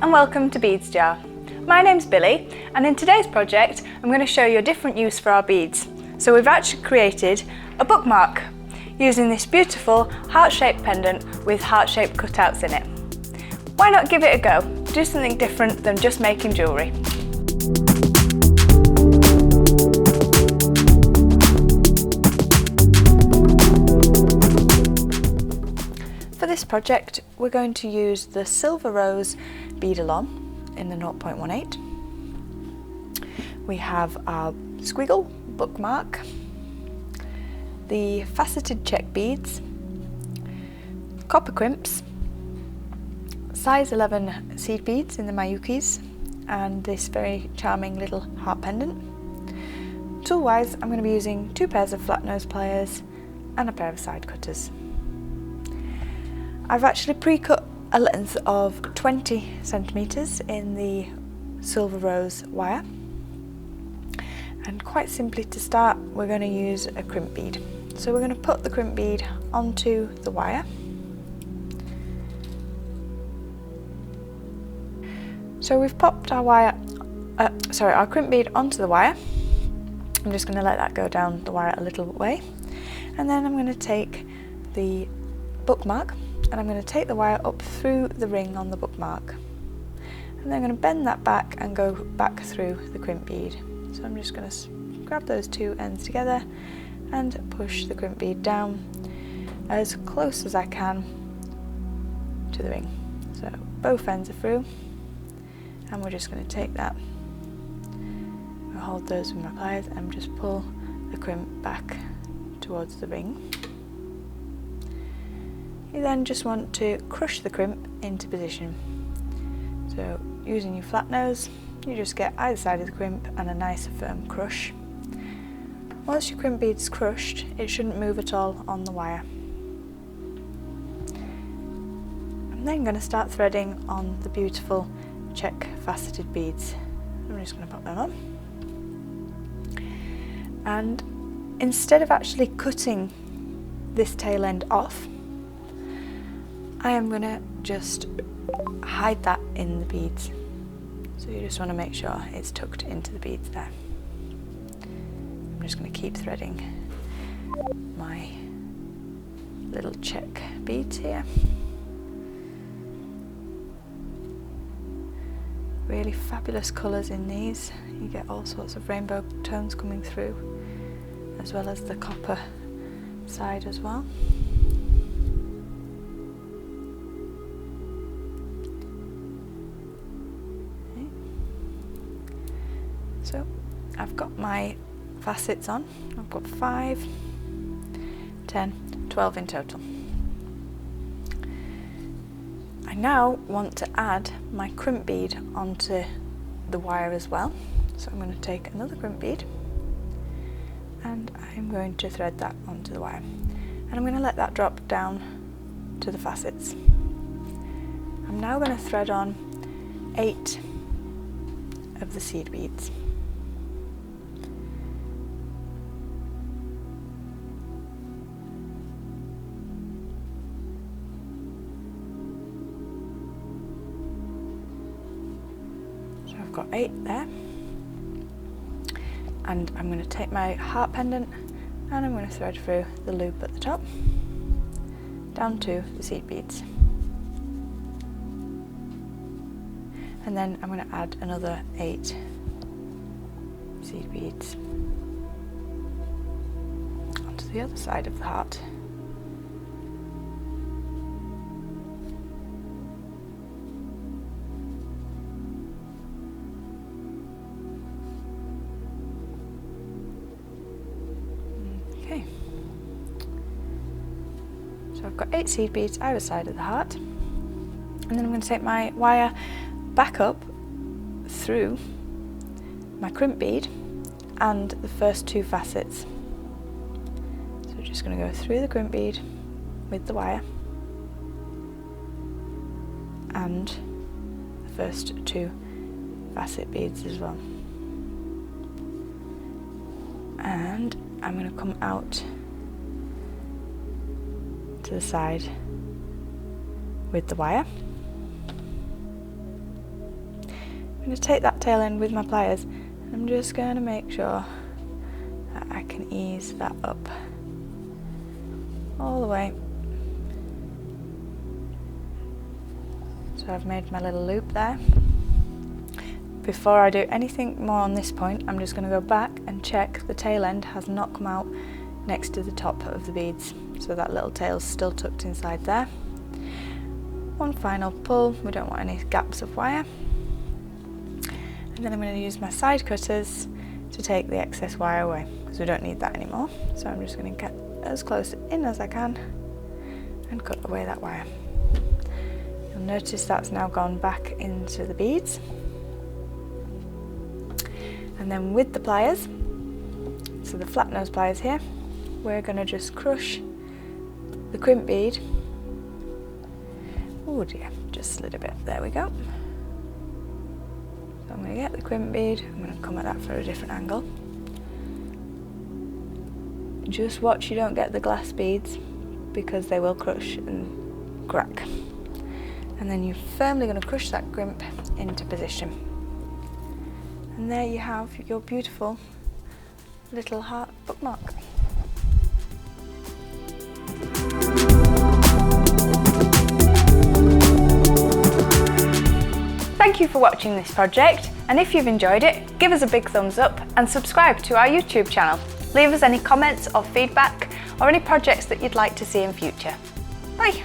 and welcome to Beads Jar. My name's Billy, and in today's project I'm going to show you a different use for our beads. So we've actually created a bookmark using this beautiful heart-shaped pendant with heart-shaped cutouts in it. Why not give it a go? Do something different than just making jewellery. For this project we're going to use the Silver Rose bead along in the 0.18. We have our squiggle bookmark, the faceted check beads, copper crimps, size 11 seed beads in the Mayukis, and this very charming little heart pendant. Tool-wise I'm going to be using 2 pairs of flat nose pliers and a pair of side cutters. I've actually pre-cut a length of 20 centimetres in the Silver Rose wire, and quite simply to start we're going to use a crimp bead. So we're going to put the crimp bead onto the wire. So we've popped our our crimp bead onto the wire. I'm just going to let that go down the wire a little way, and then I'm going to take the bookmark and I'm going to take the wire up through the ring on the bookmark, and then I'm going to bend that back and go back through the crimp bead. So I'm just going to grab those two ends together and push the crimp bead down as close as I can to the ring. So both ends are through, and we're just going to take that, I'll hold those with my pliers and just pull the crimp back towards the ring. You then just want to crush the crimp into position. So using your flat nose, you just get either side of the crimp and a nice firm crush. Once your crimp bead's crushed, it shouldn't move at all on the wire. I'm then going to start threading on the beautiful check faceted beads. I'm just going to pop them on. And instead of actually cutting this tail end off, I am going to just hide that in the beads. So you just want to make sure it's tucked into the beads there. I'm just going to keep threading my little check beads here. Really fabulous colours in these. You get all sorts of rainbow tones coming through, as well as the copper side as well. So I've got my facets on. I've got 5, 10, 12 in total. I now want to add my crimp bead onto the wire as well. So I'm going to take another crimp bead and I'm going to thread that onto the wire. And I'm going to let that drop down to the facets. I'm now going to thread on 8 of the seed beads. I've got 8 there, and I'm going to take my heart pendant and I'm going to thread through the loop at the top down to the seed beads, and then I'm going to add another 8 seed beads onto the other side of the heart. Okay, so I've got 8 seed beads either side of the heart, and then I'm going to take my wire back up through my crimp bead and the first 2 facets. So we're just going to go through the crimp bead with the wire and the first 2 facet beads as well. And I'm going to come out to the side with the wire. going to take that tail end with my pliers and I'm just going to make sure that I can ease that up all the way. So I've made my little loop there. Before I do anything more on this point, I'm just going to go back and check the tail end has not come out next to the top of the beads. So that little tail's still tucked inside there. One final pull, we don't want any gaps of wire. And then I'm going to use my side cutters to take the excess wire away, because we don't need that anymore. So I'm just going to get as close in as I can and cut away that wire. You'll notice that's now gone back into the beads. And then with the pliers, so the flat nose pliers here, we're going to just crush the crimp bead. Oh dear, just slid a bit, there we go. So I'm going to get the crimp bead, I'm going to come at that for a different angle. Just watch you don't get the glass beads, because they will crush and crack. And then you're firmly going to crush that crimp into position. And there you have your beautiful little heart bookmark. Thank you for watching this project, and if you've enjoyed it, give us a big thumbs up and subscribe to our YouTube channel. Leave us any comments or feedback or any projects that you'd like to see in future. Bye!